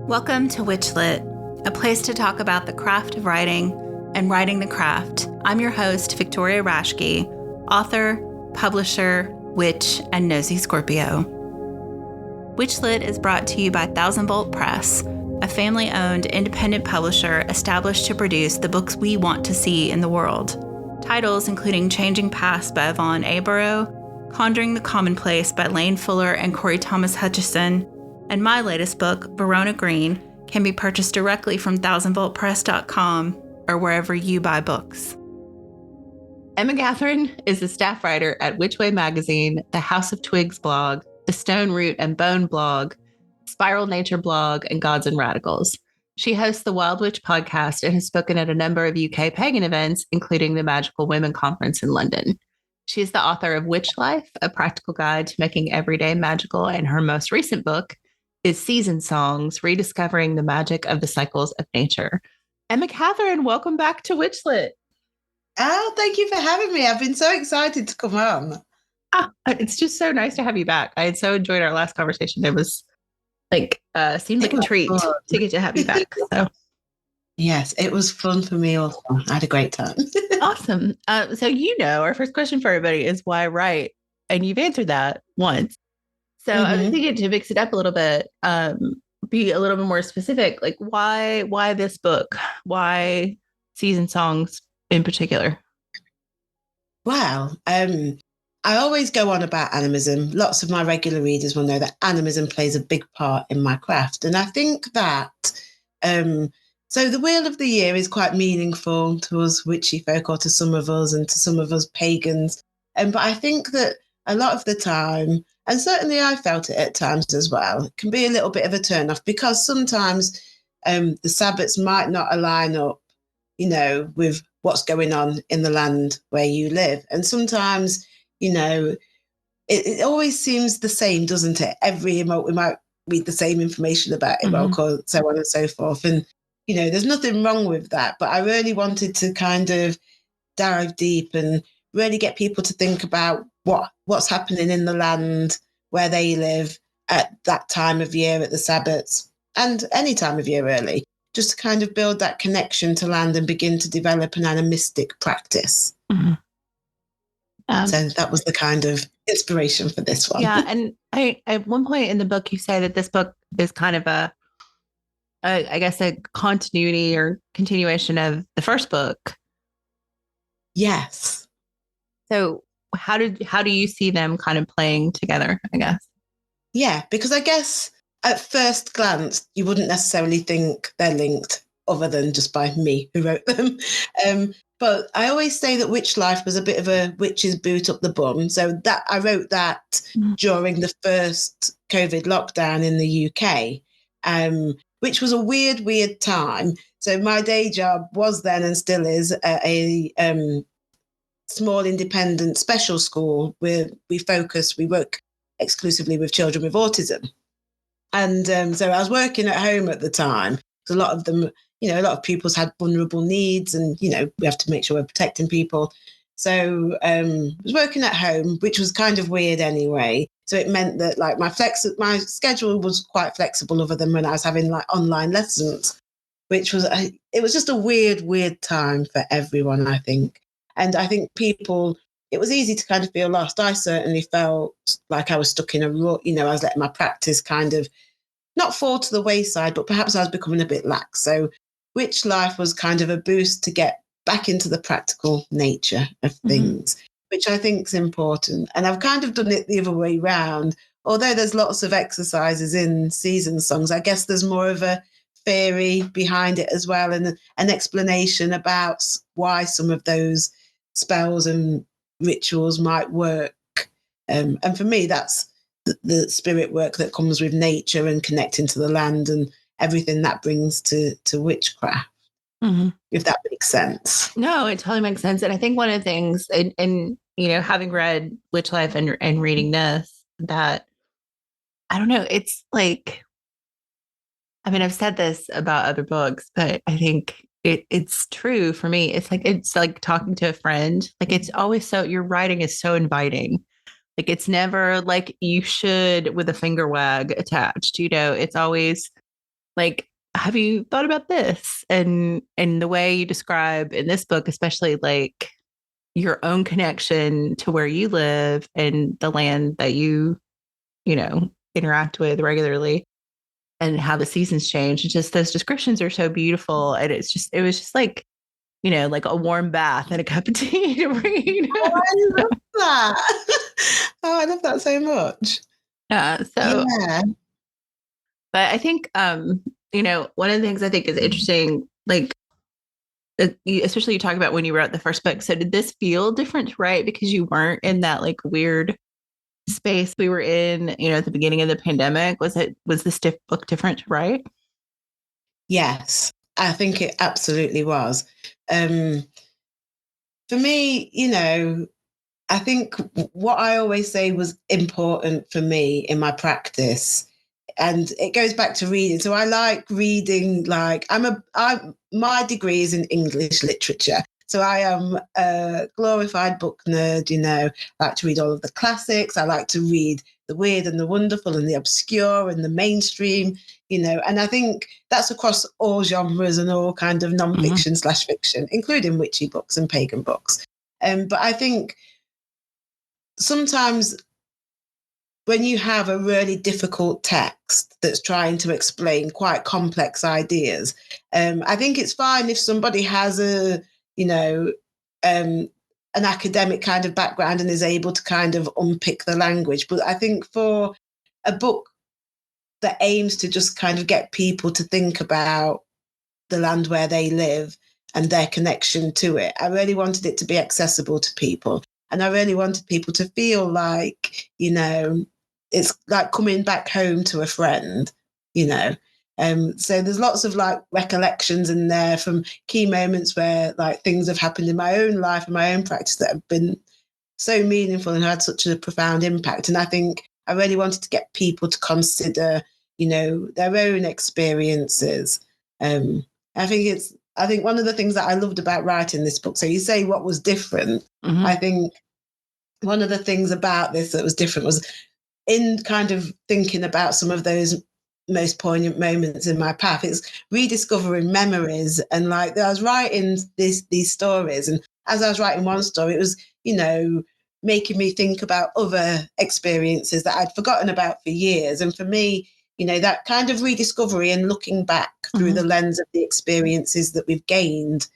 Welcome to WitchLit, a place to talk about the craft of writing and writing the craft. I'm your host, Victoria Rashke, author, publisher, witch, and nosy Scorpio. WitchLit is brought to you by Thousand Bolt Press, a family-owned independent publisher established to produce the books we want to see in the world. Titles including Changing Past by Yvonne Abarrow, Conjuring the Commonplace by Lane Fuller and Corey Thomas Hutchison, and my latest book, Verona Green, can be purchased directly from thousandvoltpress.com or wherever you buy books. Emma Kathryn is a staff writer at Witchway Magazine, the House of Twigs blog, the Stone Root and Bone blog, Spiral Nature blog, and Gods and Radicals. She hosts the Wild Witch podcast and has spoken at a number of UK pagan events, including the Magical Women Conference in London. She is the author of Witch Life, a practical guide to making everyday magical, and her most recent book is Season Songs, Rediscovering the Magic of the Cycles of Nature. Emma Kathryn, welcome back to WitchLit. Oh, thank you for having me. I've been so excited to come on. It's just so nice to have you back. I had so enjoyed our last conversation. It was seemed like a treat to get to have you back. So yes, it was fun for me also. I had a great time. Awesome. So our first question for everybody is why write? And you've answered that once. So I was thinking to mix it up a little bit, be a little bit more specific. Like why this book? Why Season Songs in particular? Well, I always go on about animism. Lots of my regular readers will know that animism plays a big part in my craft. And I think that, so the Wheel of the Year is quite meaningful to us witchy folk, or to some of us and to some of us pagans. But I think that a lot of the time, and certainly I felt it at times as well, it can be a little bit of a turn off, because sometimes the Sabbats might not align up, with what's going on in the land where you live. And sometimes, it always seems the same, doesn't it? We might read the same information about Imoc or so on and so forth. And, there's nothing wrong with that. But I really wanted to kind of dive deep and really get people to think about what's happening in the land where they live at that time of year, at the Sabbats, and any time of year really, just to kind of build that connection to land and begin to develop an animistic practice. So that was the kind of inspiration for this one. Yeah, and at one point in the book, you say that this book is kind of a continuity or continuation of the first book. Yes. So how do you see them kind of playing together, I guess? Yeah, because I guess at first glance, you wouldn't necessarily think they're linked, other than just by me who wrote them. But I always say that Witch Life was a bit of a witch's boot up the bum. So that I wrote that during the first COVID lockdown in the UK, which was a weird time. So my day job was then, and still is, a small independent special school where we work exclusively with children with autism. And so I was working at home at the time. A lot of them, a lot of pupils had vulnerable needs, and, we have to make sure we're protecting people. So I was working at home, which was kind of weird anyway. So it meant that my schedule was quite flexible, other than when I was having online lessons, which was, it was just a weird time for everyone, I think. And I think it was easy to kind of feel lost. I certainly felt like I was stuck in a rut. I was letting my practice kind of not fall to the wayside, but perhaps I was becoming a bit lax. So Witch Life was kind of a boost to get back into the practical nature of things, which I think is important. And I've kind of done it the other way round. Although there's lots of exercises in Season Songs, I guess there's more of a theory behind it as well, and an explanation about why some of those spells and rituals might work. And for me, that's the spirit work that comes with nature and connecting to the land and everything that brings to witchcraft, if that makes sense. No, it totally makes sense. And I think one of the things, and having read Witch Life and reading this, that, I don't know, it's like, I've said this about other books, but I think it's true for me. It's like talking to a friend. Like, it's always your writing is so inviting. Like, it's never like you should with a finger wag attached, it's always like, have you thought about this? And the way you describe in this book, especially like your own connection to where you live and the land that you know, interact with regularly and how the seasons change. And just those descriptions are so beautiful. And it was just like, you know, like a warm bath and a cup of tea to read. Oh, I love that. Oh, I love that so much. So, Yeah. but I think, you know, one of the things I think is interesting, like, especially you talk about when you wrote the first book. So did this feel different, right? Because you weren't in that like weird space we were in, you know, at the beginning of the pandemic. Was this book different, right? Yes, I think it absolutely was. Um, for me, you know, I think what I always say was important for me in my practice, and it goes back to reading. So I like reading. Like my degree is in English literature, so I am a glorified book nerd. You know, I like to read all of the classics. I like to read the weird and the wonderful and the obscure and the mainstream. You know, and I think that's across all genres and all kind of non-fiction / fiction, including witchy books and pagan books. But I think sometimes when you have a really difficult text that's trying to explain quite complex ideas, I think it's fine if somebody has you know, an academic kind of background and is able to kind of unpick the language. But I think for a book that aims to just kind of get people to think about the land where they live and their connection to it, I really wanted it to be accessible to people. And I really wanted people to feel like, you know, it's like coming back home to a friend, you know. So there's lots of like recollections in there from key moments where like things have happened in my own life and my own practice that have been so meaningful and had such a profound impact. And I think I really wanted to get people to consider, you know, their own experiences. I think one of the things that I loved about writing this book, so you say what was different, I think one of the things about this that was different was in kind of thinking about some of those most poignant moments in my path, it's rediscovering memories. And like I was writing these stories, and as I was writing one story, it was, you know, making me think about other experiences that I'd forgotten about for years. And for me, you know, that kind of rediscovery and looking back through the lens of the experiences that we've gained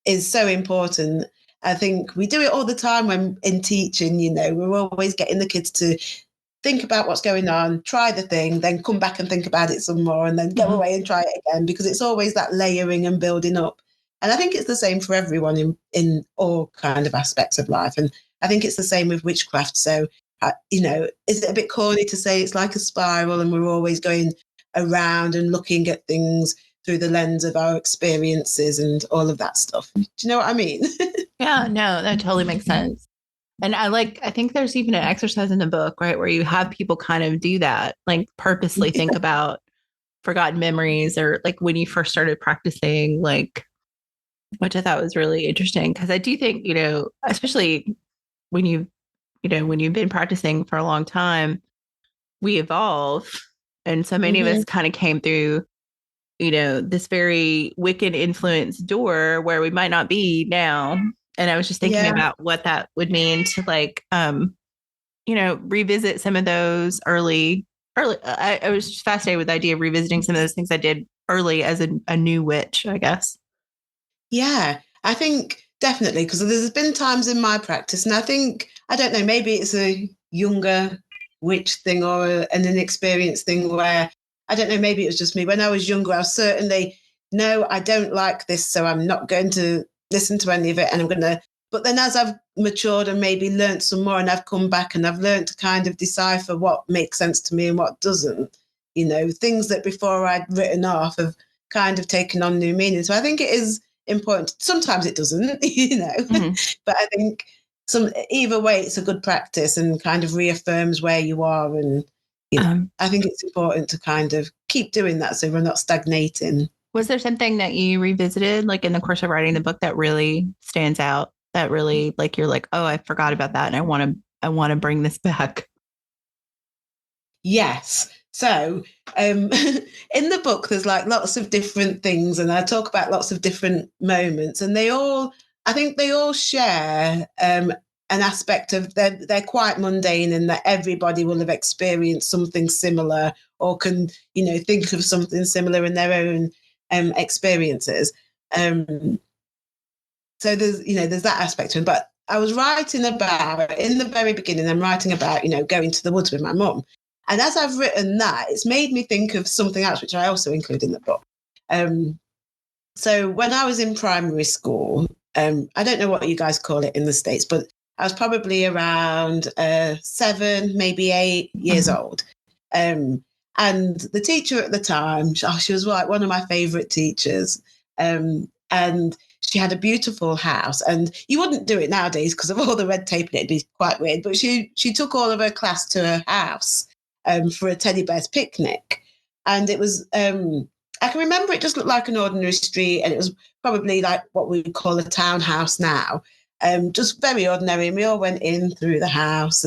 is so important. I think we do it all the time when in teaching, you know, we're always getting the kids to think about what's going on, try the thing, then come back and think about it some more, and then go away and try it again, because it's always that layering and building up. And I think it's the same for everyone in all kind of aspects of life. And I think it's the same with witchcraft. So, you know, is it a bit corny to say it's like a spiral and we're always going around and looking at things through the lens of our experiences and all of that stuff? Do you know what I mean? Yeah, no, that totally makes sense. And I think there's even an exercise in the book, right, where you have people kind of do that, like purposely think about forgotten memories or like when you first started practicing, like, which I thought was really interesting. Cause I do think, you know, especially when when you've been practicing for a long time, we evolve. And so many of us kind of came through, you know, this very Wiccan influence door where we might not be now. And I was just thinking about what that would mean to like, you know, revisit some of those early. I was just fascinated with the idea of revisiting some of those things I did early as a new witch, I guess. Yeah, I think definitely, because there's been times in my practice, and I think, I don't know, maybe it's a younger witch thing or an inexperienced thing where, I don't know, maybe it was just me. When I was younger, I was certainly, no, I don't like this, so I'm not going to listen to any of it. And I'm going to, but then as I've matured and maybe learned some more and I've come back and I've learned to kind of decipher what makes sense to me and what doesn't, you know, things that before I'd written off have kind of taken on new meaning. So I think it is important. Sometimes it doesn't, you know, but I think either way, it's a good practice and kind of reaffirms where you are. And, you know, I think it's important to kind of keep doing that so we're not stagnating. Was there something that you revisited like in the course of writing the book that really stands out, that really like you're like, oh, I forgot about that and I want to bring this back? Yes. So in the book, there's like lots of different things, and I talk about lots of different moments, and I think they all share an aspect of they're quite mundane in that everybody will have experienced something similar or can, think of something similar in their own experiences. So there's that aspect to it. But I was writing about, in the very beginning, I'm writing about, going to the woods with my mum. And as I've written that, it's made me think of something else, which I also include in the book. So when I was in primary school, I don't know what you guys call it in the States, but I was probably around 7, maybe 8 years old. And the teacher at the time, she was like one of my favourite teachers. And she had a beautiful house, and you wouldn't do it nowadays because of all the red tape, and it'd be quite weird. But she took all of her class to her house for a teddy bear's picnic, and it was I can remember it just looked like an ordinary street, and it was probably like what we would call a townhouse now, just very ordinary. And we all went in through the house,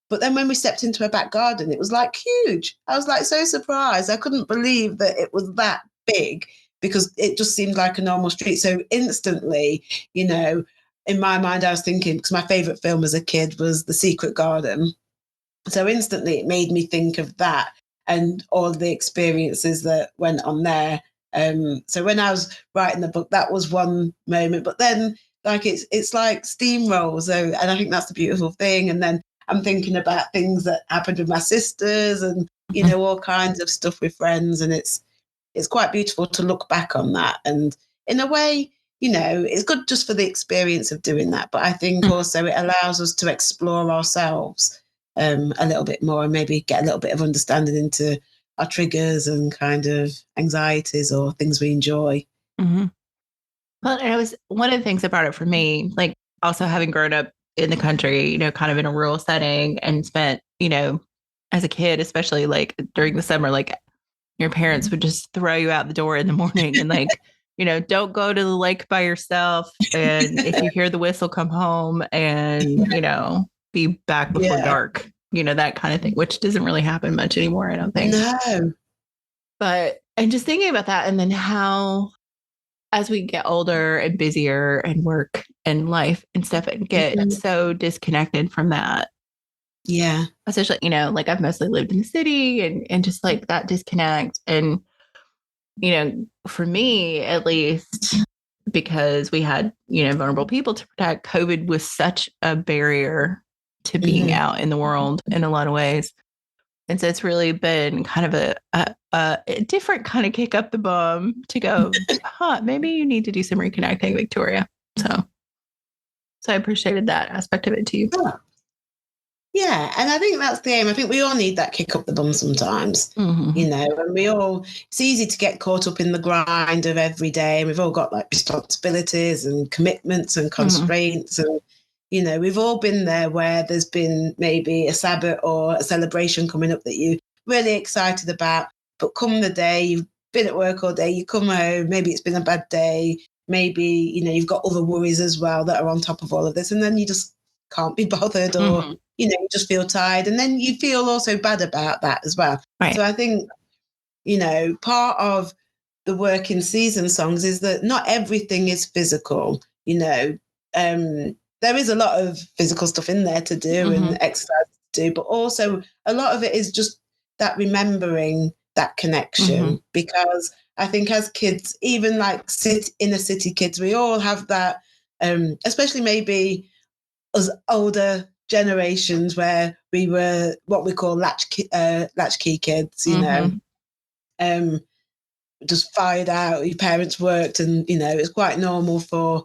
but then when we stepped into her back garden, it was like huge. I was like so surprised. I couldn't believe that it was that big, because it just seemed like a normal street. So instantly, in my mind, I was thinking, because my favourite film as a kid was The Secret Garden. So instantly it made me think of that and all the experiences that went on there. So when I was writing the book, that was one moment. But then like it's like steamroll. So, and I think that's the beautiful thing. And then I'm thinking about things that happened with my sisters and, all kinds of stuff with friends. And it's quite beautiful to look back on that. And in a way, it's good just for the experience of doing that. But I think also it allows us to explore ourselves a little bit more, and maybe get a little bit of understanding into our triggers and kind of anxieties or things we enjoy. Mm-hmm. Well, and it was one of the things about it for me, like also having grown up in the country, kind of in a rural setting, and spent, as a kid, especially like during the summer, like your parents would just throw you out the door in the morning and like, don't go to the lake by yourself. And if you hear the whistle, come home and, be back before dark, that kind of thing, which doesn't really happen much anymore, I don't think. No. But, and just thinking about that, and then how, as we get older and busier and work and life and stuff, and get so disconnected from that. Yeah. Especially, like I've mostly lived in the city and just like that disconnect. And, for me, at least, because we had, vulnerable people to protect, COVID was such a barrier to being out in the world in a lot of ways. And so it's really been kind of a different kind of kick up the bum to go, maybe you need to do some reconnecting, Victoria. So I appreciated that aspect of it too. Yeah, and I think that's the aim. I think we all need that kick up the bum sometimes, and it's easy to get caught up in the grind of every day. And we've all got like responsibilities and commitments and constraints. And, we've all been there where there's been maybe a Sabbath or a celebration coming up that you're really excited about. But come the day, you've been at work all day, you come home, maybe it's been a bad day. Maybe, you've got other worries as well that are on top of all of this. And then you just can't be bothered, or you just feel tired, and then you feel also bad about that as well. Right. So I think part of the work in season songs is that not everything is physical. There is a lot of physical stuff in there to do and exercise to do, but also a lot of it is just that remembering that connection, because I think as kids, even like inner city kids, we all have that, especially maybe us older generations where we were what we call latchkey kids, just fired out. Your parents worked, and it's quite normal for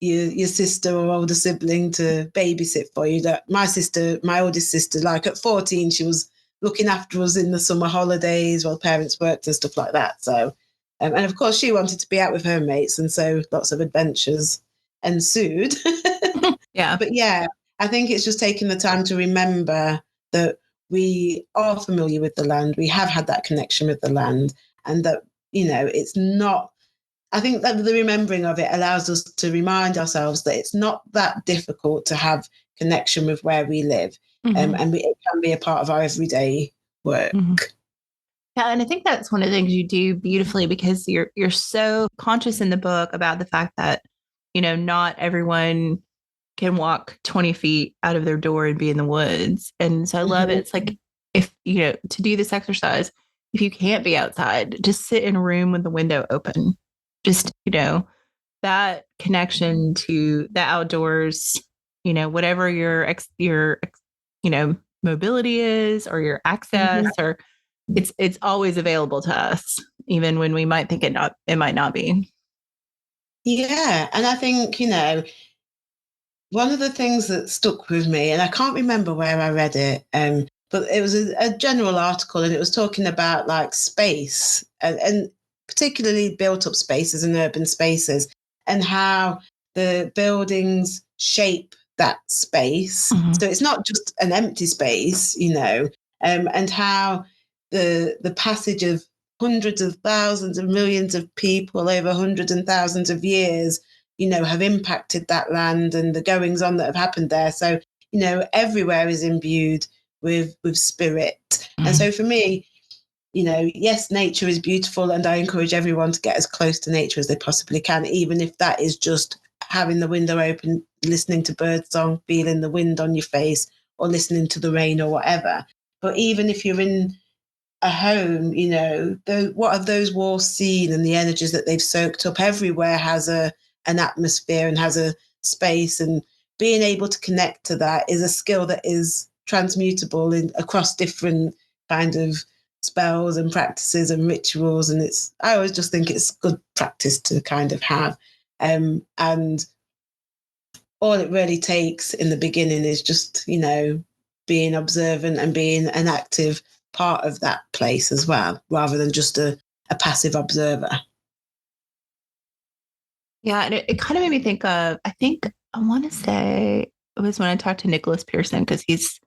your sister or older sibling to babysit for you. That my oldest sister, like at 14, she was looking after us in the summer holidays while parents worked and stuff like that. So, and of course, she wanted to be out with her mates, and so lots of adventures ensued. Yeah. But yeah, I think it's just taking the time to remember that we are familiar with the land. We have had that connection with the land, and that, it's not, I think that the remembering of it allows us to remind ourselves that it's not that difficult to have connection with where we live. And it can be a part of our everyday work. Yeah, and I think that's one of the things you do beautifully because you're so conscious in the book about the fact that, not everyone can walk 20 feet out of their door and be in the woods. And so I love it. It's like if, to do this exercise, if you can't be outside, just sit in a room with the window open. Just, that connection to the outdoors, whatever your mobility is or your access or it's always available to us, even when we might think it might not be. Yeah. And I think, one of the things that stuck with me, and I can't remember where I read it, but it was a general article and it was talking about like space and particularly built up spaces and urban spaces and how the buildings shape that space. So it's not just an empty space, and how the passage of hundreds of thousands of millions of people over hundreds and thousands of years have impacted that land and the goings on that have happened there. So, everywhere is imbued with spirit. And so for me, yes, nature is beautiful and I encourage everyone to get as close to nature as they possibly can, even if that is just having the window open, listening to birdsong, feeling the wind on your face or listening to the rain or whatever. But even if you're in a home, what have those walls seen and the energies that they've soaked up? Everywhere has an atmosphere and has a space, and being able to connect to that is a skill that is transmutable across different kind of spells and practices and rituals. And I always just think it's good practice to kind of have. And all it really takes in the beginning is just, being observant and being an active part of that place as well, rather than just a passive observer. Yeah, and it kind of made me think of, I think I want to say it was when I talked to Nicholas Pearson, because he's,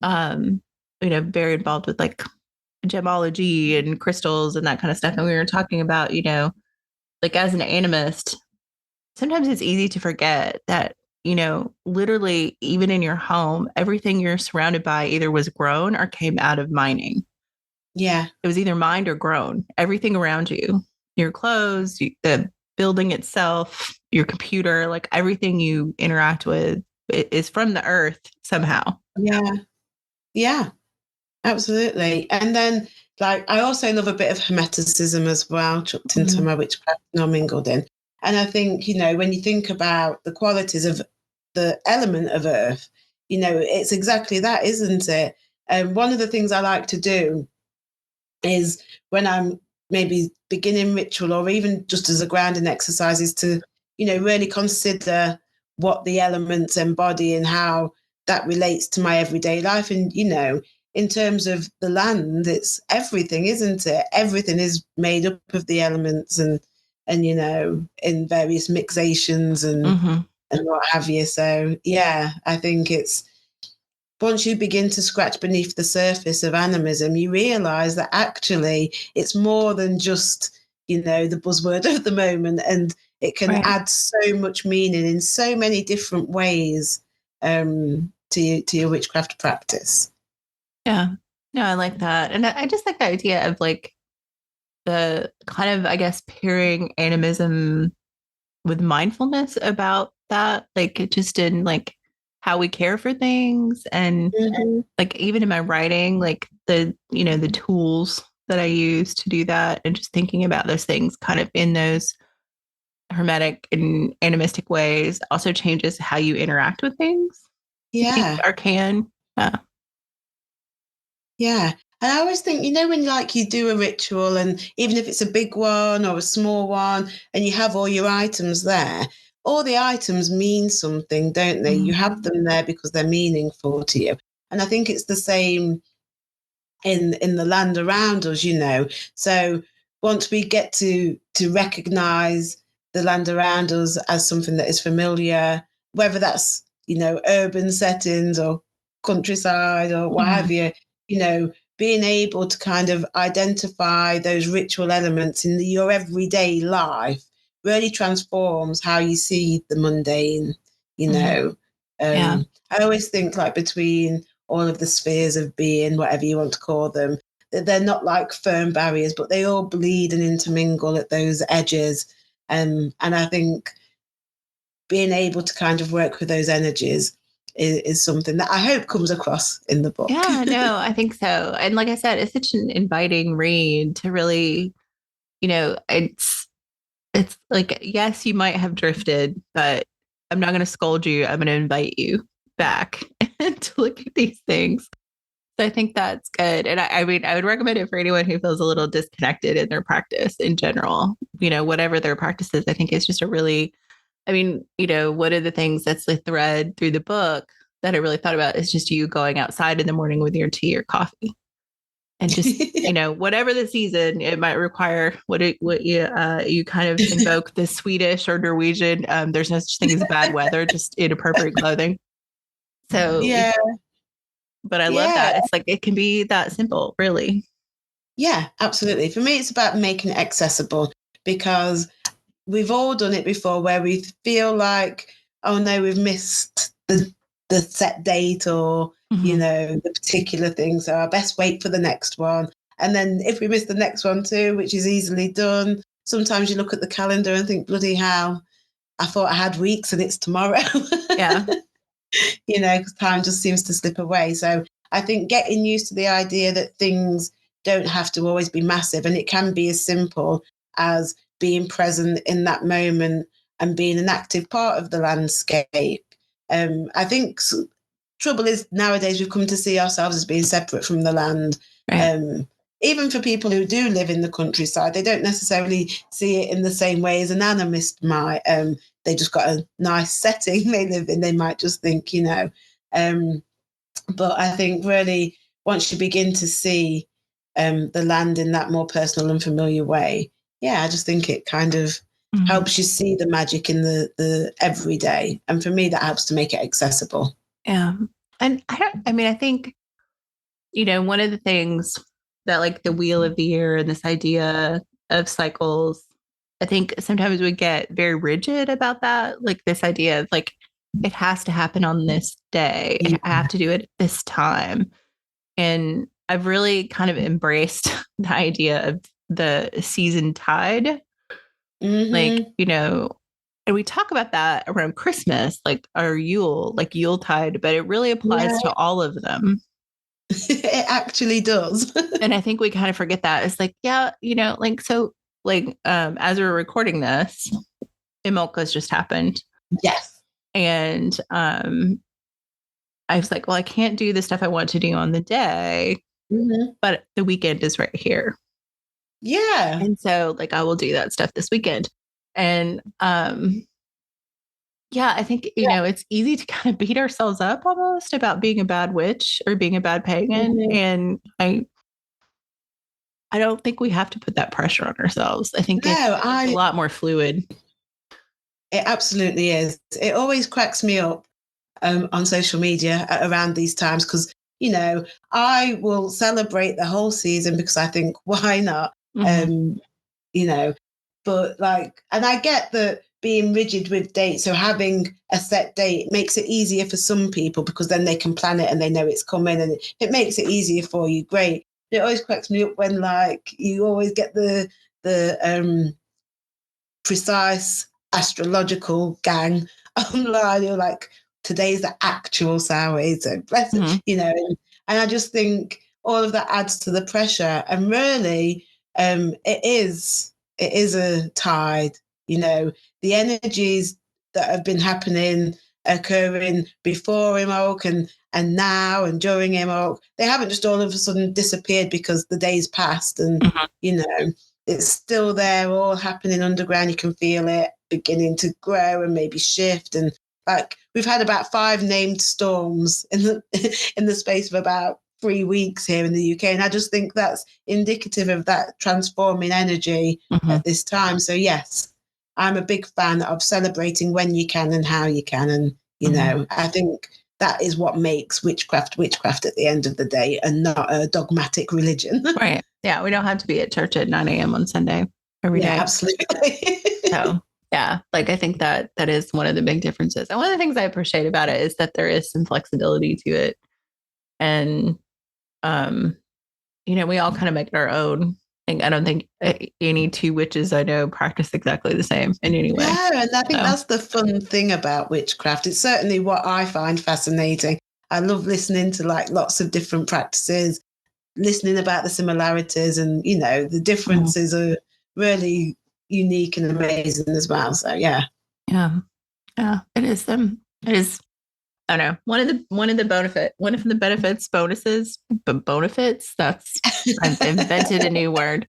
very involved with like gemology and crystals and that kind of stuff. And we were talking about, like as an animist, sometimes it's easy to forget that, literally even in your home, everything you're surrounded by either was grown or came out of mining. Yeah. It was either mined or grown. Everything around you, your clothes, the building itself, your computer, like everything you interact with is from the earth somehow. Yeah. Yeah, absolutely. And then, like, I also love a bit of hermeticism as well, chucked into my witchcraft, not mingled in. And I think, when you think about the qualities of the element of earth, it's exactly that, isn't it? And one of the things I like to do is when I'm maybe beginning ritual or even just as a grounding exercise is to, really consider what the elements embody and how that relates to my everyday life. And, in terms of the land, it's everything, isn't it? Everything is made up of the elements and in various mixations and what have you. So, yeah, I think it's, once you begin to scratch beneath the surface of animism, you realize that actually it's more than just, the buzzword of the moment. And it can add so much meaning in so many different ways to your witchcraft practice. Yeah. No, I like that. And I just like the idea of like the kind of, I guess, pairing animism with mindfulness about that, like it just in like how we care for things. And like even in my writing, like the tools that I use to do that and just thinking about those things kind of in those hermetic and animistic ways also changes how you interact with things. Yeah. Or can. Yeah. And I always think, when like you do a ritual and even if it's a big one or a small one and you have all your items there, all the items mean something, don't they? You have them there because they're meaningful to you. And I think it's the same in the land around us, So once we get to recognize the land around us as something that is familiar, whether that's, urban settings or countryside or what have you, being able to kind of identify those ritual elements in your everyday life really transforms how you see the mundane, I always think like between all of the spheres of being, whatever you want to call them, they're not like firm barriers, but they all bleed and intermingle at those edges. And I think being able to kind of work with those energies is something that I hope comes across in the book. Yeah, no, I think so. And like I said, it's such an inviting read to really, it's like, yes, you might have drifted, but I'm not going to scold you. I'm going to invite you back to look at these things. So I think that's good. And I mean, I would recommend it for anyone who feels a little disconnected in their practice in general, whatever their practice is. I think it's just one of the things that's the thread through the book that I really thought about is just you going outside in the morning with your tea or coffee. And just, whatever the season, it might require you kind of invoke the Swedish or Norwegian. There's no such thing as bad weather, just inappropriate clothing. So, yeah. But I love that. It's like, it can be that simple, really. Yeah, absolutely. For me, it's about making it accessible, because we've all done it before where we feel like, oh no, we've missed the set date or, the particular thing. So I best wait for the next one. And then if we miss the next one too, which is easily done, sometimes you look at the calendar and think, bloody hell, I thought I had weeks and it's tomorrow. Yeah. Because time just seems to slip away. So I think getting used to the idea that things don't have to always be massive, and it can be as simple as being present in that moment and being an active part of the landscape. I think trouble is nowadays we've come to see ourselves as being separate from the land. Right. Even for people who do live in the countryside, they don't necessarily see it in the same way as an animist might. They just got a nice setting they live in. They might just think, but I think really once you begin to see the land in that more personal and familiar way, I just think it kind of helps you see the magic in the everyday. And for me, that helps to make it accessible. Yeah. And I think, one of the things that, like, the wheel of the year and this idea of cycles, I think sometimes we get very rigid about that. Like this idea of like, it has to happen on this day. I have to do it at this time. And I've really kind of embraced the idea of the season tide. Like, and we talk about that around Christmas, like our Yuletide, but it really applies to all of them. It actually does. And I think we kind of forget that. It's like, as we're recording this, Imolka's just happened. Yes. And I was like, well, I can't do the stuff I want to do on the day, but the weekend is right here. Yeah. And so like, I will do that stuff this weekend. And I think, it's easy to kind of beat ourselves up almost about being a bad witch or being a bad pagan. And I don't think we have to put that pressure on ourselves. I think it's a lot more fluid. It absolutely is. It always cracks me up on social media around these times because, I will celebrate the whole season because I think, why not? But like, and I get that being rigid with dates, so having a set date makes it easier for some people because then they can plan it and they know it's coming and it makes it easier for you. Great. It always cracks me up when like you always get the precise astrological gang online. You're like, today's the actual Samhain, so bless it, and I just think all of that adds to the pressure. And really, it is a tide. The energies that have been occurring before Imolc and now and during Imolc, they haven't just all of a sudden disappeared because the days passed and it's still there, all happening underground. You can feel it beginning to grow and maybe shift. And like we've had about 5 named storms in the space of about 3 weeks here in the UK. And I just think that's indicative of that transforming energy at this time. So yes, I'm a big fan of celebrating when you can and how you can. And, I think that is what makes witchcraft at the end of the day and not a dogmatic religion. Right. Yeah. We don't have to be at church at 9 a.m. on Sunday every day. Absolutely. So yeah, like I think that is one of the big differences. And one of the things I appreciate about it is that there is some flexibility to it. And we all kind of make it our own. And I don't think any two witches I know practice exactly the same in any way. Yeah, and I think that's the fun thing about witchcraft. It's certainly what I find fascinating. I love listening to like lots of different practices, listening about the similarities, and the differences are really unique and amazing as well. So yeah. It is it is, I don't know, one of the bonuses, but bonefits, that's, I've invented a new word.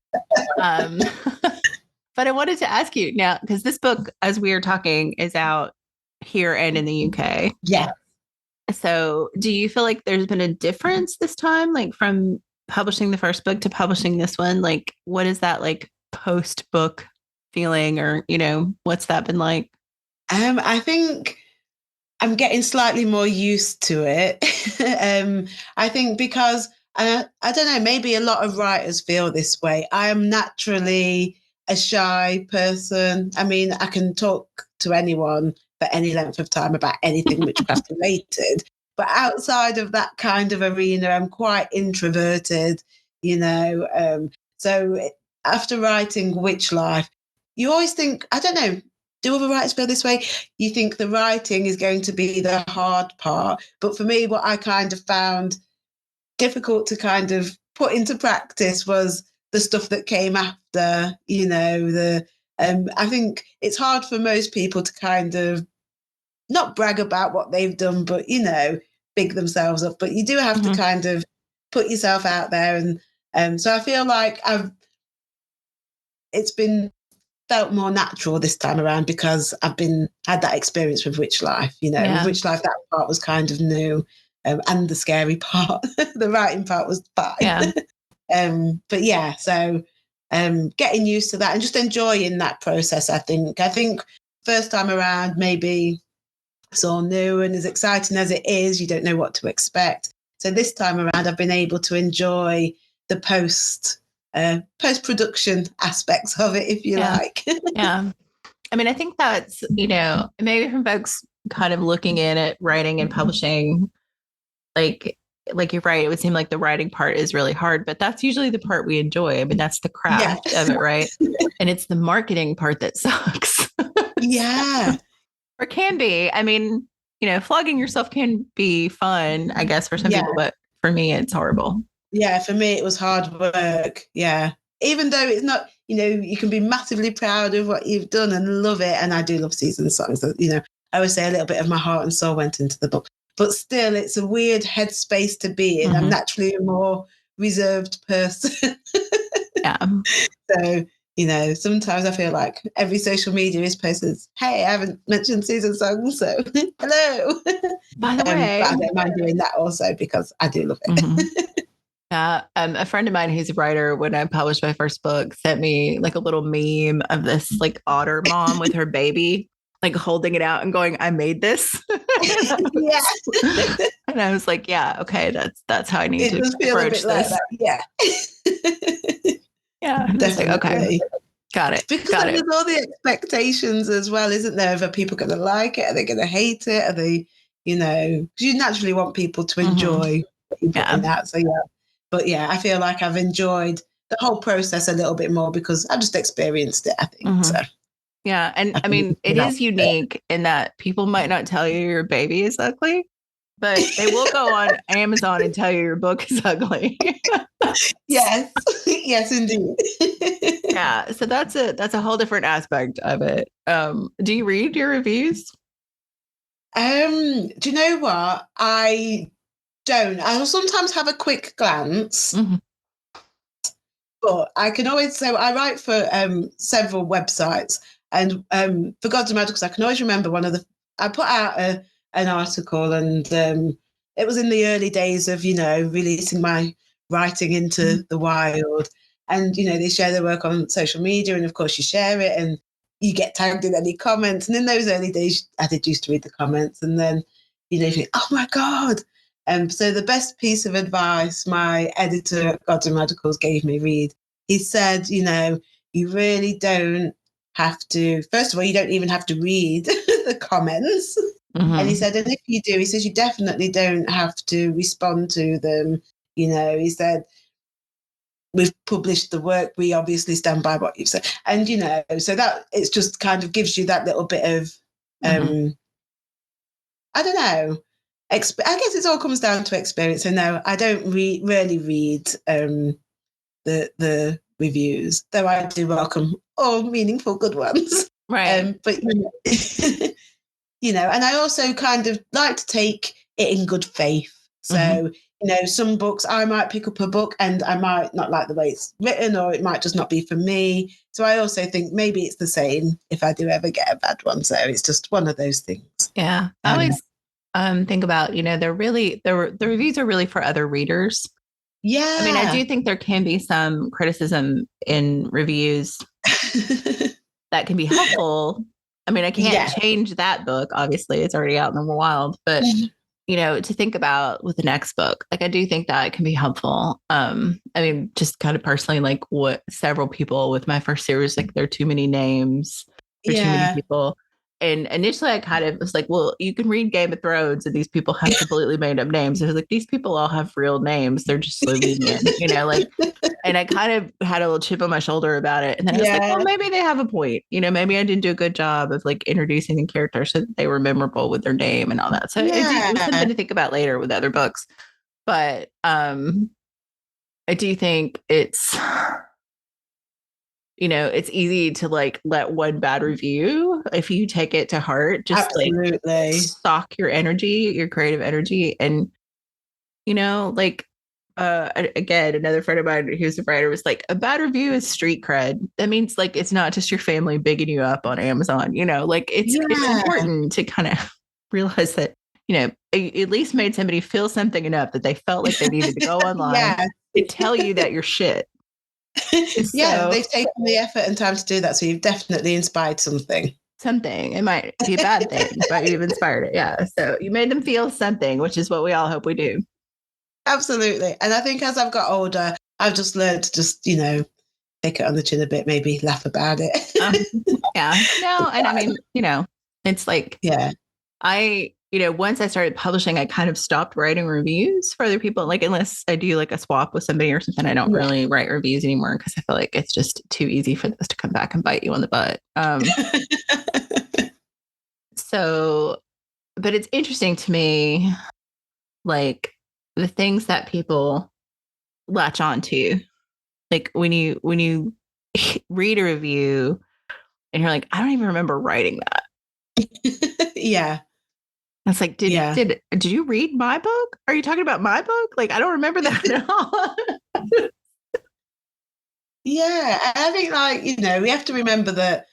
But I wanted to ask you now, because this book, as we are talking, is out here and in the UK. Yeah. So do you feel like there's been a difference this time, like from publishing the first book to publishing this one? Like, what is that like post book feeling, or, what's that been like? I think I'm getting slightly more used to it. I think because, I don't know, maybe a lot of writers feel this way. I am naturally a shy person. I mean, I can talk to anyone for any length of time about anything witchcraft related. But outside of that kind of arena, I'm quite introverted, So after writing Witch Life, you always think, I don't know, do other writers feel this way? You think the writing is going to be the hard part. But for me, what I kind of found difficult to kind of put into practice was the stuff that came after, I think it's hard for most people to kind of not brag about what they've done, but, big themselves up. But you do have to kind of put yourself out there. And so I feel like it's been felt more natural this time around because I've had that experience with Witch Life. With Witch Life, that part was kind of new, and the scary part, the writing part was fine. Yeah. But yeah, so getting used to that and just enjoying that process. I think first time around, maybe it's all new, and as exciting as it is, you don't know what to expect. So this time around, I've been able to enjoy the post-production aspects of it, if you like. Yeah. I mean, I think that's, maybe from folks kind of looking in at writing and publishing, like you're right, it would seem like the writing part is really hard, but that's usually the part we enjoy. I mean, that's the craft of it, right? And it's the marketing part that sucks. Yeah. Or can be. I mean, flogging yourself can be fun, I guess, for some people, but for me, it's horrible. Yeah, for me, it was hard work. Yeah. Even though it's not, you can be massively proud of what you've done and love it. And I do love season songs. I always say a little bit of my heart and soul went into the book. But still, it's a weird headspace to be in. I'm naturally a more reserved person. Yeah. So, sometimes I feel like every social media is posted, hey, I haven't mentioned season songs, so hello. By the way. But I don't mind doing that also because I do love it. A friend of mine who's a writer, when I published my first book, sent me like a little meme of this like otter mom with her baby, like holding it out and going, I made this. Yeah. And I was like, yeah, okay, that's how I need to approach this. Like that. Yeah. Yeah. Definitely. Like, okay. Got it. Because there's all the expectations as well, isn't there? Are people going to like it? Are they going to hate it? Are they, because you naturally want people to enjoy what you're putting out. So yeah. But yeah, I feel like I've enjoyed the whole process a little bit more because I just experienced it, I think. So yeah. And I mean, it is unique in that people might not tell you your baby is ugly, but they will go on Amazon and tell you your book is ugly. Yes. Yes, indeed. Yeah. So that's a whole different aspect of it. Do you read your reviews? Do you know what? I don't. I will sometimes have a quick glance, but I can always say I write for several websites, and for Gods and Radicals, I can always remember I put out an article, and it was in the early days of releasing my writing into the wild, and they share their work on social media, and of course you share it, and you get tagged in any comments, and in those early days, I did used to read the comments, and then you think, oh my God. So the best piece of advice my editor at Gods and Radicals gave me, Reed, he said, you really don't have to, first of all, you don't even have to read the comments. And he said, and if you do, he says, you definitely don't have to respond to them. He said, we've published the work, we obviously stand by what you've said. And, you know, so that it's just kind of gives you that little bit of, I don't know. I guess it all comes down to experience. So no, I don't really read the reviews, though I do welcome all meaningful good ones. Right. But, you know, and I also kind of like to take it in good faith. So, you know, some books, I might pick up a book and I might not like the way it's written, or it might just not be for me. So I also think maybe it's the same if I do ever get a bad one. So it's just one of those things. Yeah. I always think about, you know, the reviews are really for other readers. Yeah. I mean, I do think there can be some criticism in reviews that can be helpful. I mean, I can't change that book. Obviously, it's already out in the wild, but you know, to think about with the next book, like I do think that it can be helpful. I mean, just kind of personally, like what several people with my first series, like there are too many names, there are too many people. And initially I kind of was like, well, you can read Game of Thrones and these people have completely made up names. I was like, these people all have real names. They're just Slovenian, you know, like, and I kind of had a little chip on my shoulder about it. And then I was like, well, maybe they have a point. You know, maybe I didn't do a good job of like introducing the characters so that they were memorable with their name and all that. So it was something to think about later with other books. But I do think it's, you know, it's easy to like let one bad review, if you take it to heart, just like stock your energy, your creative energy. And, you know, like, again, another friend of mine who's a writer was like, a bad review is street cred. That means like, it's not just your family bigging you up on Amazon, you know, like it's important to kind of realize that, you know, at least made somebody feel something enough that they felt like they needed to go online and tell you that you're shit. So, they've taken the effort and time to do that. So you've definitely inspired something. It might be a bad thing, but you've inspired it. Yeah. So you made them feel something, which is what we all hope we do. Absolutely. And I think as I've got older, I've just learned to just, you know, take it on the chin a bit, maybe laugh about it. No. And I mean, you know, it's like, you know, once I started publishing, I kind of stopped writing reviews for other people. Like, unless I do like a swap with somebody or something, I don't really write reviews anymore because I feel like it's just too easy for this to come back and bite you on the butt. So, but it's interesting to me, like the things that people latch onto, like when you read a review and you're like, I don't even remember writing that. It's like, did you read my book? Are you talking about my book? Like, I don't remember that at all. I think, like, you know, we have to remember that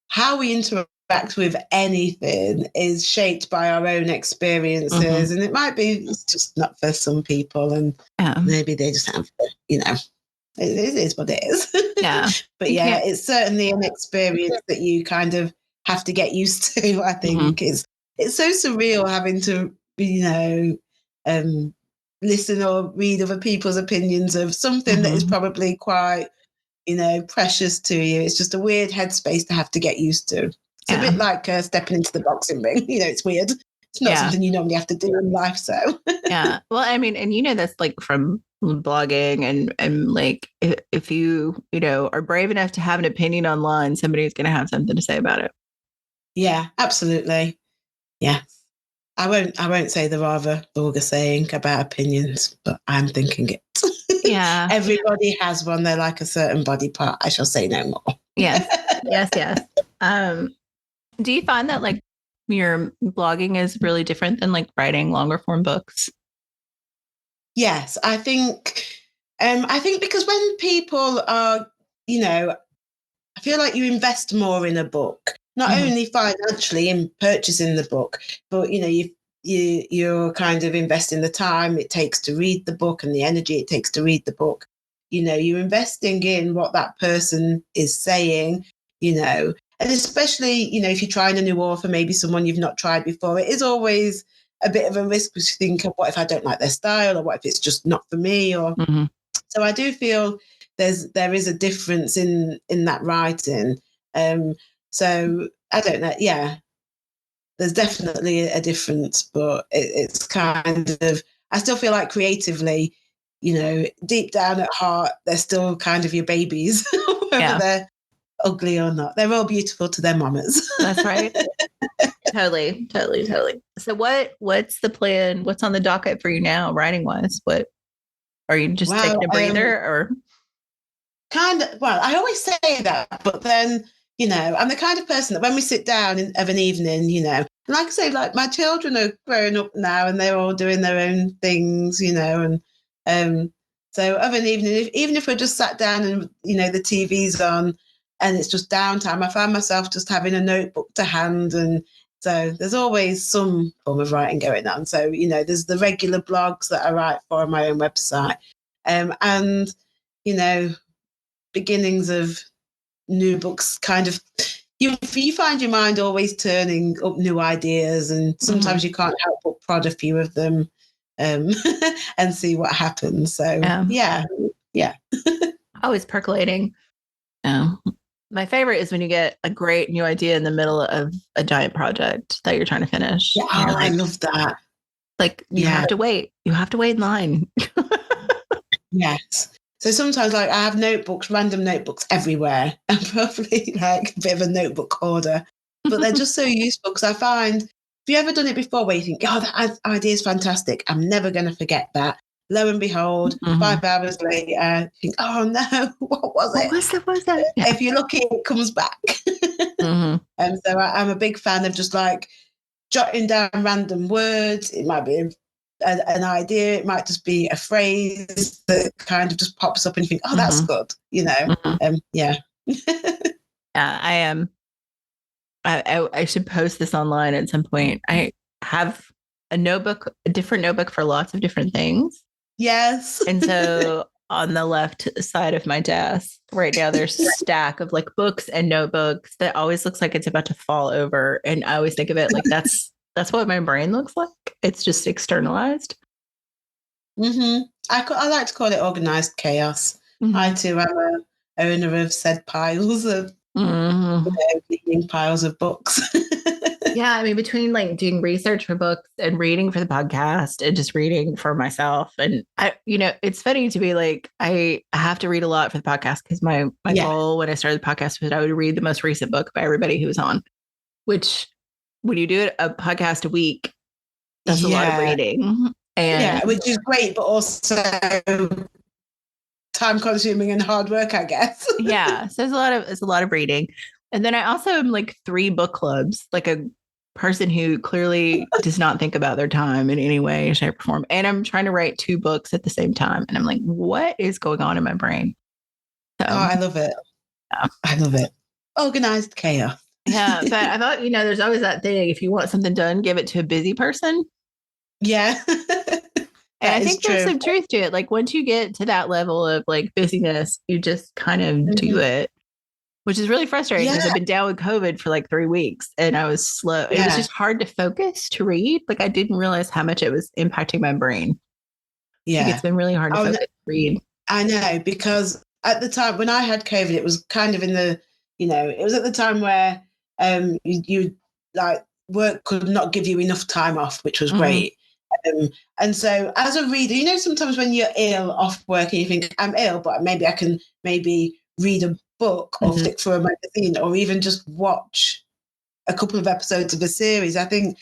how we interact with anything is shaped by our own experiences, and it might be it's just not for some people, and maybe they just have, you know, it is what it is. But it's certainly an experience that you kind of have to get used to. I think it's so surreal having to, you know, listen or read other people's opinions of something that is probably quite, you know, precious to you. It's just a weird headspace to have to get used to. It's a bit like stepping into the boxing ring. You know, it's weird. It's not something you normally have to do in life. So well, I mean, and you know, that's like from blogging and like if you know are brave enough to have an opinion online, somebody's going to have something to say about it. Yeah, absolutely. Yeah. I won't say the rather vulgar saying about opinions, but I'm thinking it. Everybody has one. They're like a certain body part. I shall say no more. Yes. Do you find that like your blogging is really different than like writing longer form books? Yes, I think because when people are, you know, I feel like you invest more in a book, not only financially in purchasing the book, but, you know, you're kind of investing the time it takes to read the book and the energy it takes to read the book. You know, you're investing in what that person is saying, you know, and especially, you know, if you're trying a new author, maybe someone you've not tried before, it is always a bit of a risk because you think, what if I don't like their style, or what if it's just not for me? Or so I do feel there is a difference in that writing. So I don't know. Yeah, there's definitely a difference, but it's kind of, I still feel like creatively deep down at heart, they're still kind of your babies, whether they're ugly or not. They're all beautiful to their mamas. That's right. Totally. So what's the plan? What's on the docket for you now, writing wise? What are you just taking a breather or? Kind of, well, I always say that, but then, I'm the kind of person that when we sit down of an evening, and like I say, like my children are growing up now and they're all doing their own things, and so of an evening, even if we're just sat down and, the TV's on and it's just downtime, I find myself just having a notebook to hand. And so there's always some form of writing going on. So, there's the regular blogs that I write for on my own website. And, beginnings of new books, kind of, you find your mind always turning up new ideas, and sometimes you can't help but prod a few of them and see what happens. So yeah. Always percolating. My favorite is when you get a great new idea in the middle of a giant project that you're trying to finish. Yeah, I love that. Like you have to wait. You have to wait in line. Yes. So sometimes, like, I have random notebooks everywhere. I'm probably like a bit of a notebook hoarder, but they're just so useful because I find, have you ever done it before where you think, oh, that idea is fantastic, I'm never going to forget that. Lo and behold, 5 hours later, you think, oh no, what was it? What was that? Yeah. If you're lucky, it comes back. And so I'm a big fan of just like jotting down random words. It might be an idea, it might just be a phrase that kind of just pops up and you think, oh, that's good, yeah. I am. I should post this online at some point. I have a different notebook for lots of different things. Yes. And so on the left side of my desk right now, there's a stack of like books and notebooks that always looks like it's about to fall over. And I always think of it like that's what my brain looks like. It's just externalized. I like to call it organized chaos. I too am a owner of said piles of leaning piles of books. Yeah, I mean, between like doing research for books and reading for the podcast and just reading for myself, and it's funny to be like, I have to read a lot for the podcast because my goal when I started the podcast was I would read the most recent book by everybody who was on, which when you do a podcast a week, that's a lot of reading. And which is great, but also time consuming and hard work, I guess. Yeah. So it's a lot of reading. And then I also am like 3 book clubs, like a person who clearly does not think about their time in any way, shape, or form. And I'm trying to write 2 books at the same time. And I'm like, what is going on in my brain? So, I love it. Yeah. I love it. Organized chaos. Yeah. But I thought, there's always that thing. If you want something done, give it to a busy person. Yeah. And I think there's some truth to it. Like once you get to that level of like busyness, you just kind of do it, which is really frustrating because I've been down with COVID for like 3 weeks and I was slow. It was just hard to focus to read. Like I didn't realize how much it was impacting my brain. Yeah. Like, it's been really hard to focus to read. I know, because at the time when I had COVID, it was kind of in the, it was at the time where you like work could not give you enough time off, which was great. And so as a reader, sometimes when you're ill off work and you think I'm ill, but maybe I can read a book or flick through a magazine or even just watch a couple of episodes of a series. I think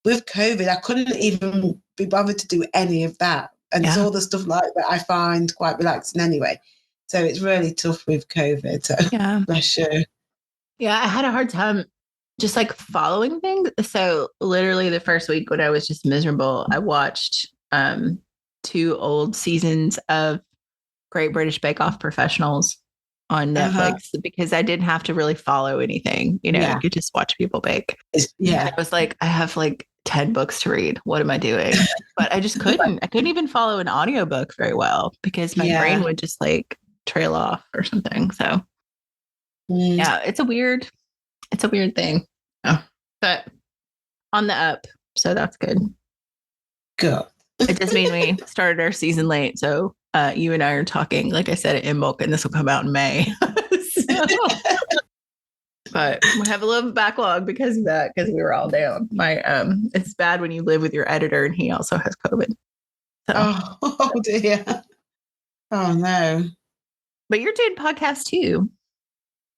with COVID, I couldn't even be bothered to do any of that. And it's all the stuff like that I find quite relaxing anyway. So it's really tough with COVID. So bless you. Yeah, I had a hard time just like following things. So literally the first week when I was just miserable, I watched 2 old seasons of Great British Bake Off Professionals on Netflix because I didn't have to really follow anything. I could just watch people bake. I was like, I have like 10 books to read. What am I doing? But I just couldn't. I couldn't even follow an audiobook very well because my brain would just like trail off or something. So yeah, it's a weird thing. Oh, but on the up. So that's good. Good. It does mean we started our season late. So you and I are talking, like I said, in bulk, and this will come out in May. But we have a little backlog because of that, because we were all down. It's bad when you live with your editor and he also has COVID. So, oh dear. Oh no. But you're doing podcasts too.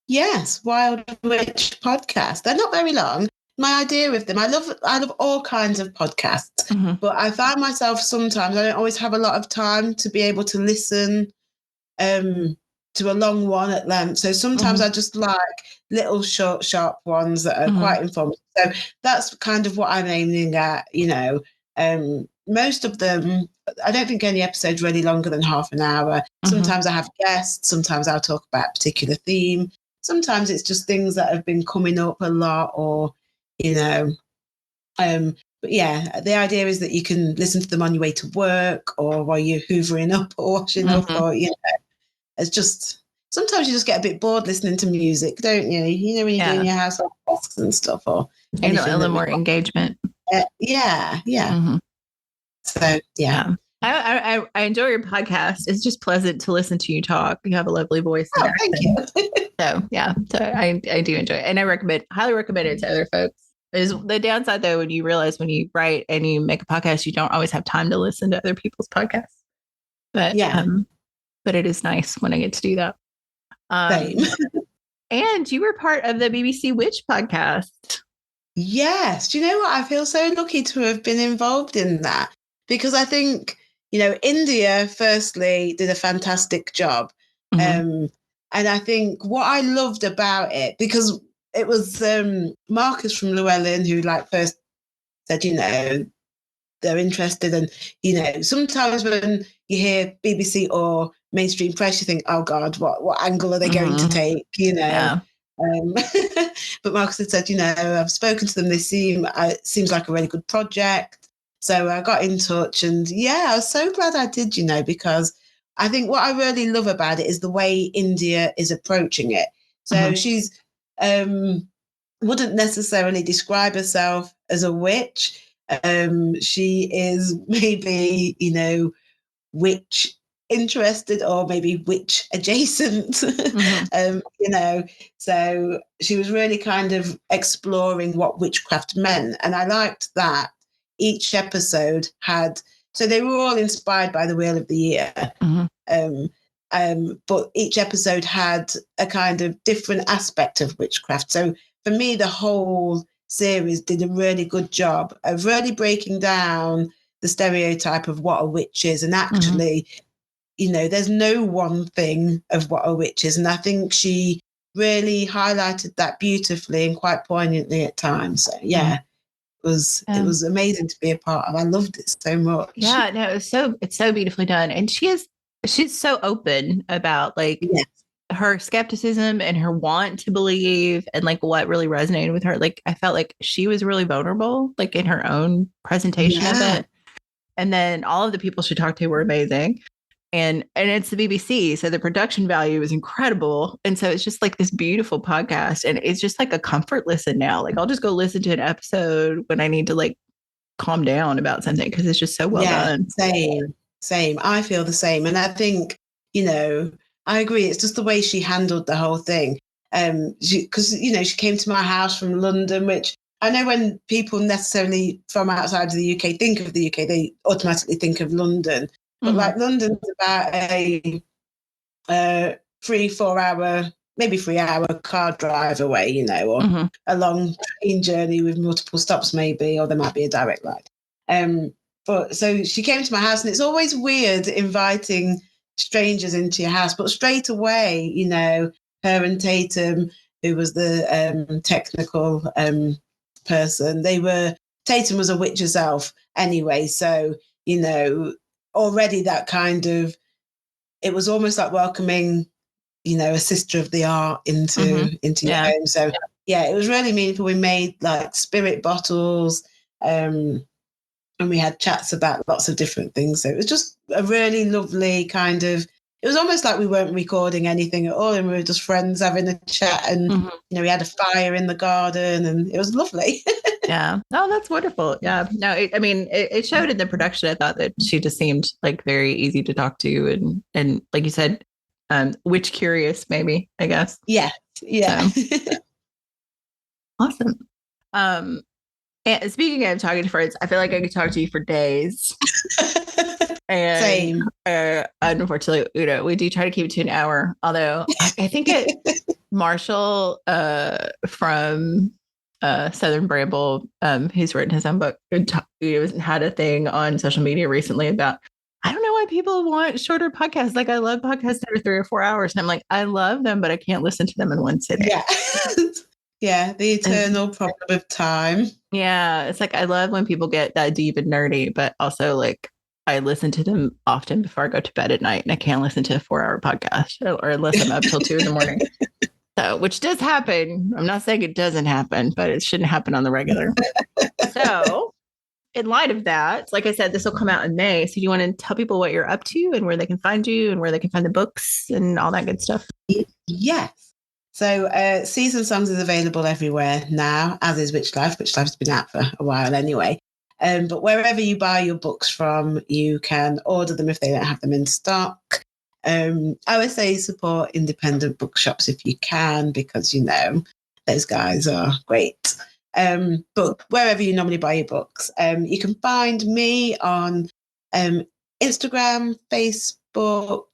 Yes, Wild Witch podcast. They're not very long. My idea with them, I love all kinds of podcasts, but I find myself sometimes I don't always have a lot of time to be able to listen to a long one at length. So sometimes I just like little short, sharp ones that are quite informative. So that's kind of what I'm aiming at, most of them, I don't think any episode's really longer than half an hour. Sometimes I have guests, sometimes I'll talk about a particular theme. Sometimes it's just things that have been coming up a lot or, but yeah, the idea is that you can listen to them on your way to work or while you're hoovering up or washing up or, it's just, sometimes you just get a bit bored listening to music, don't you? When you're doing your household tasks and stuff or anything. A little more engagement. Yeah. So, yeah. I enjoy your podcast. It's just pleasant to listen to you talk. You have a lovely voice. Oh, thank you. So I do enjoy it. And I highly recommend it to other folks. Is the downside though, when you realize when you write and you make a podcast, you don't always have time to listen to other people's podcasts. But but it is nice when I get to do that. Same. And you were part of the BBC Witch podcast. Yes. Do you know what? I feel so lucky to have been involved in that because I think, India, firstly, did a fantastic job. And I think what I loved about it, because it was Marcus from Llewellyn who first said, they're interested. And, sometimes when you hear BBC or mainstream press, you think, oh God, what angle are they going to take? Yeah. But Marcus had said, I've spoken to them. It seems like a really good project. So I got in touch and I was so glad I did, because I think what I really love about it is the way India is approaching it. So she's wouldn't necessarily describe herself as a witch. She is maybe, witch interested or maybe witch adjacent, so she was really kind of exploring what witchcraft meant. And I liked that each episode so they were all inspired by the Wheel of the Year. But each episode had a kind of different aspect of witchcraft. So for me, the whole series did a really good job of really breaking down the stereotype of what a witch is. And actually, there's no one thing of what a witch is. And I think she really highlighted that beautifully and quite poignantly at times. So, it was amazing to be a part of. I loved it so much. Yeah, no, it's so beautifully done. And she's so open about her skepticism and her want to believe and what really resonated with her. I felt like she was really vulnerable, in her own presentation of it. And then all of the people she talked to were amazing. And it's the BBC, so the production value is incredible. And so it's just this beautiful podcast. And it's just a comfort listen now. I'll just go listen to an episode when I need to calm down about something because it's just so well done. Same. I feel the same. And I think, I agree. It's just the way she handled the whole thing. Because, she came to my house from London, which I know when people necessarily from outside of the UK think of the UK, they automatically think of London. But London's about a 3-4 hour, maybe 3-hour car drive away, or a long train journey with multiple stops maybe, or there might be a direct ride. But so she came to my house, and it's always weird inviting strangers into your house, but straight away, her and Tatum, who was the technical person, Tatum was a witch herself anyway. So, already that kind of, it was almost like welcoming, a sister of the art into your home. So it was really meaningful. We made spirit bottles, and we had chats about lots of different things. So it was just a really lovely kind of, it was almost like we weren't recording anything at all, and we were just friends having a chat, and we had a fire in the garden, and it was lovely. Yeah. Oh, that's wonderful. Yeah. No, it showed in the production. I thought that she just seemed very easy to talk to, and like you said, witch curious, maybe, I guess. Yeah. So. Awesome. And speaking of talking to friends, I feel like I could talk to you for days. And Same. unfortunately, we do try to keep it to an hour. Although I think Marshall from Southern Bramble, who's written his own book, had a thing on social media recently about, I don't know why people want shorter podcasts. Like, I love podcasts that are 3 or 4 hours. And I'm like, I love them, but I can't listen to them in one sitting. Yeah. Yeah, the eternal problem of time. Yeah, it's like I love when people get that deep and nerdy, but also like I listen to them often before I go to bed at night, and I can't listen to a 4-hour podcast or unless I'm up till 2 a.m. So, which does happen. I'm not saying it doesn't happen, but it shouldn't happen on the regular. So, in light of that, like I said, this will come out in May. So, do you want to tell people what you're up to and where they can find you and where they can find the books and all that good stuff? Yes. So Season Songs is available everywhere now, as is WitchLife. WitchLife's been out for a while anyway. But wherever you buy your books from, you can order them if they don't have them in stock. I would say support independent bookshops if you can, because, those guys are great. But wherever you normally buy your books, you can find me on Instagram, Facebook,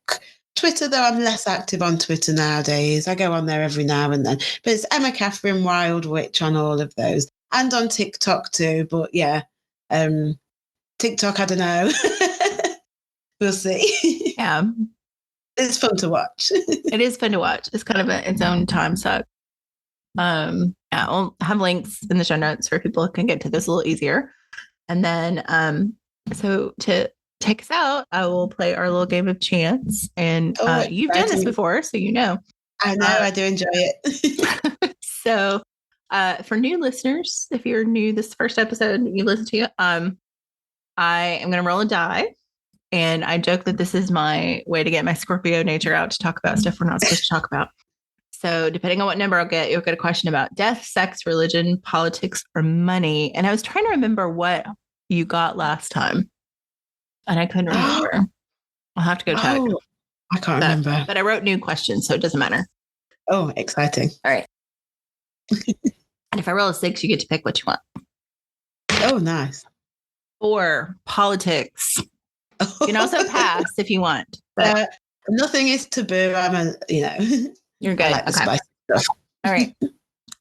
Twitter, though I'm less active on Twitter nowadays. I go on there every now and then. But it's Emma Kathryn Wild Witch on all of those. And on TikTok too. But yeah, TikTok, I don't know. We'll see. Yeah. It's fun to watch. It is fun to watch. It's kind of its own time suck. Yeah, I'll have links in the show notes where people can get to this a little easier. And then, so to take us out, I will play our little game of chance. And you've done this before, so you know. I know, I do enjoy it. So for new listeners, if you're new this first episode you listen to, I am going to roll a die. And I joke that this is my way to get my Scorpio nature out to talk about stuff we're not supposed to talk about. So depending on what number I'll get, you'll get a question about death, sex, religion, politics, or money. And I was trying to remember what you got last time. And I couldn't remember. I'll have to go check. Oh, I can't remember. But I wrote new questions, so it doesn't matter. Oh, exciting. All right. And if I roll a 6, you get to pick what you want. Oh, nice. Or politics. You can also pass if you want. But nothing is taboo. You're good. I like okay. Stuff. All right.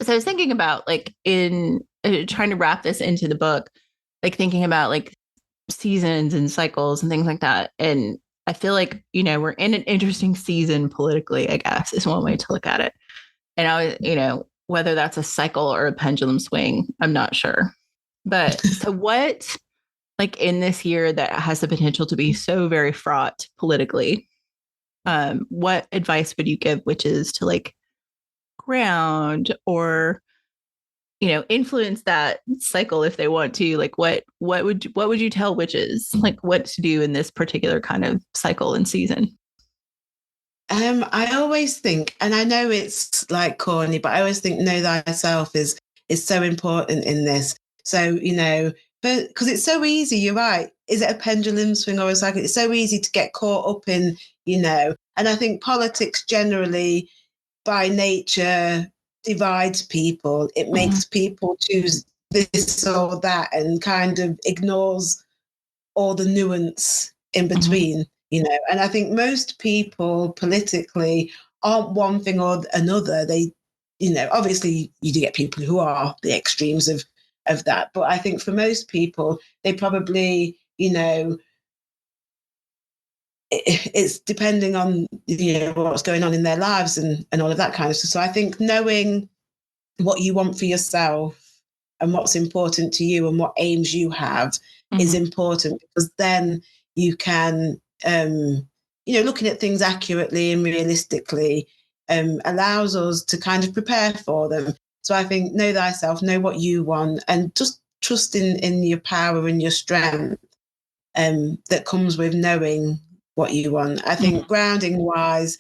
So I was thinking about in trying to wrap this into the book, thinking about seasons and cycles and things like that. And I feel like, we're in an interesting season politically, I guess, is one way to look at it. And whether that's a cycle or a pendulum swing, I'm not sure. But so what, in this year that has the potential to be so very fraught politically, what advice would you give witches to ground or influence that cycle if they want to? What would you tell witches what to do in this particular kind of cycle and season? I always think, and I know it's corny, but I always think know thyself is so important in this. So but because it's so easy, you're right. Is it a pendulum swing or a cycle? It's so easy to get caught up in, and I think politics generally by nature divides people. It makes people choose this or that and kind of ignores all the nuance in between, and I think most people politically aren't one thing or another. They, obviously you do get people who are the extremes of that. But I think for most people, they probably, it's depending on, what's going on in their lives and all of that kind of stuff. So I think knowing what you want for yourself and what's important to you and what aims you have is important, because then you can, looking at things accurately and realistically allows us to kind of prepare for them. So I think know thyself, know what you want, and just trust in your power and your strength that comes with knowing what you want. I think grounding wise,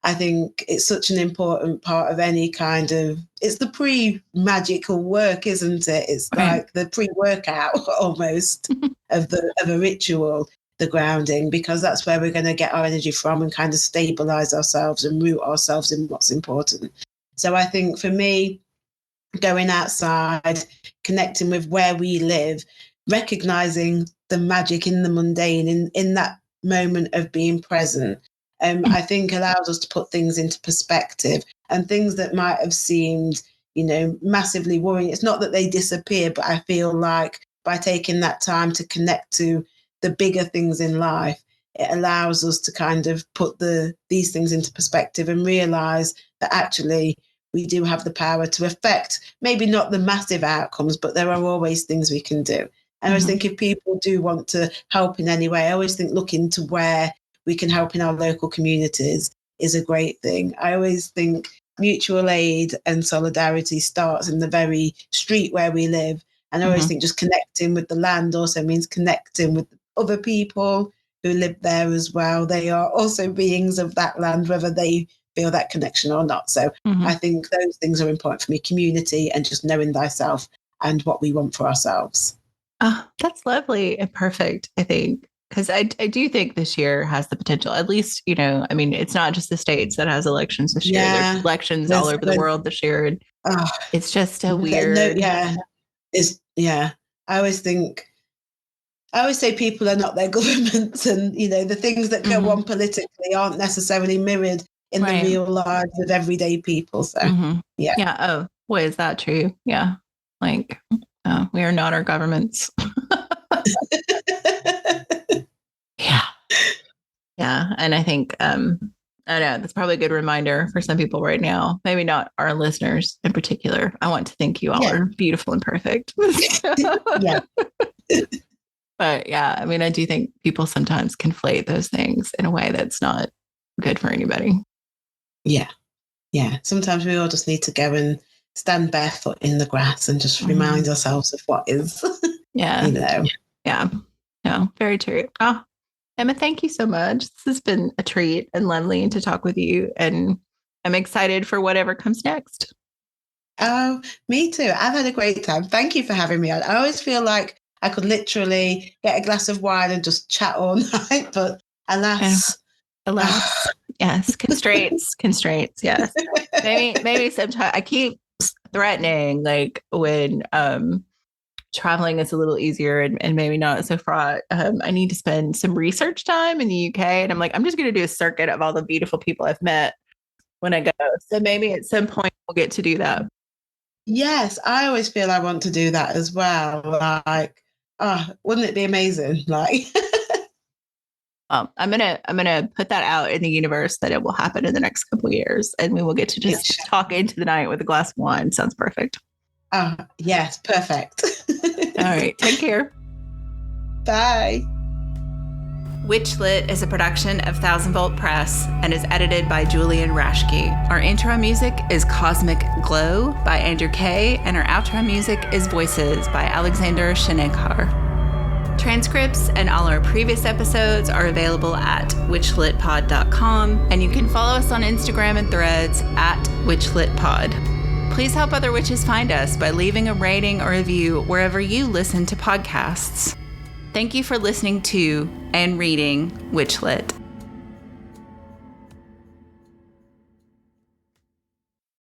I think it's such an important part of any kind of, it's the pre-magical work, isn't it? It's like the pre-workout almost of a ritual, the grounding, because that's where we're going to get our energy from and kind of stabilize ourselves and root ourselves in what's important. So I think for me, going outside, connecting with where we live, recognizing the magic in the mundane, in that moment of being present, I think allows us to put things into perspective, and things that might have seemed, massively worrying. It's not that they disappear, but I feel like by taking that time to connect to the bigger things in life, it allows us to kind of put these things into perspective and realize that actually we do have the power to affect maybe not the massive outcomes, but there are always things we can do. And I always think if people do want to help in any way, I always think looking to where we can help in our local communities is a great thing. I always think mutual aid and solidarity starts in the very street where we live. And I always think just connecting with the land also means connecting with other people who live there as well. They are also beings of that land, whether they feel that connection or not. So I think those things are important for me, community and just knowing thyself and what we want for ourselves. Oh, that's lovely and perfect, I think. Because I do think this year has the potential, at least, it's not just the States that has elections this year. There's elections all over the world this year. And it's just a weird. I always say people are not their governments, and, the things that go on politically aren't necessarily mirrored in the real lives of everyday people. So, yeah. Yeah. Oh, boy, is that true? Yeah. Like, we are not our governments. Yeah. And I think, I know that's probably a good reminder for some people right now. Maybe not our listeners in particular. I want to think you all are beautiful and perfect. Yeah. But yeah, I do think people sometimes conflate those things in a way that's not good for anybody. Yeah. Yeah. Sometimes we all just need to go and stand barefoot in the grass and just remind ourselves of what is. Yeah. Yeah. No, very true. Oh, Emma, thank you so much. This has been a treat and lovely to talk with you. And I'm excited for whatever comes next. Oh, me too. I've had a great time. Thank you for having me on. I always feel like I could literally get a glass of wine and just chat all night, but alas. Yes. Constraints. Yes. Maybe sometimes I keep threatening, like when, traveling is a little easier and maybe not so fraught. I need to spend some research time in the UK. And I'm like, I'm just going to do a circuit of all the beautiful people I've met when I go. So maybe at some point we'll get to do that. Yes, I always feel I want to do that as well. Like, wouldn't it be amazing? Like, I'm gonna put that out in the universe that it will happen in the next couple of years, and we will get to just talk into the night with a glass of wine. Sounds perfect. Yes, perfect. All right, take care. Bye. WitchLit is a production of 1000 Volt Press and is edited by Julian Rashke. Our intro music is Cosmic Glow by Andrew Kay, and our outro music is Voices by Alexander Shenekar. Transcripts and all our previous episodes are available at witchlitpod.com, and you can follow us on Instagram and Threads at witchlitpod. Please help other witches find us by leaving a rating or review wherever you listen to podcasts. Thank you for listening to and reading WitchLit.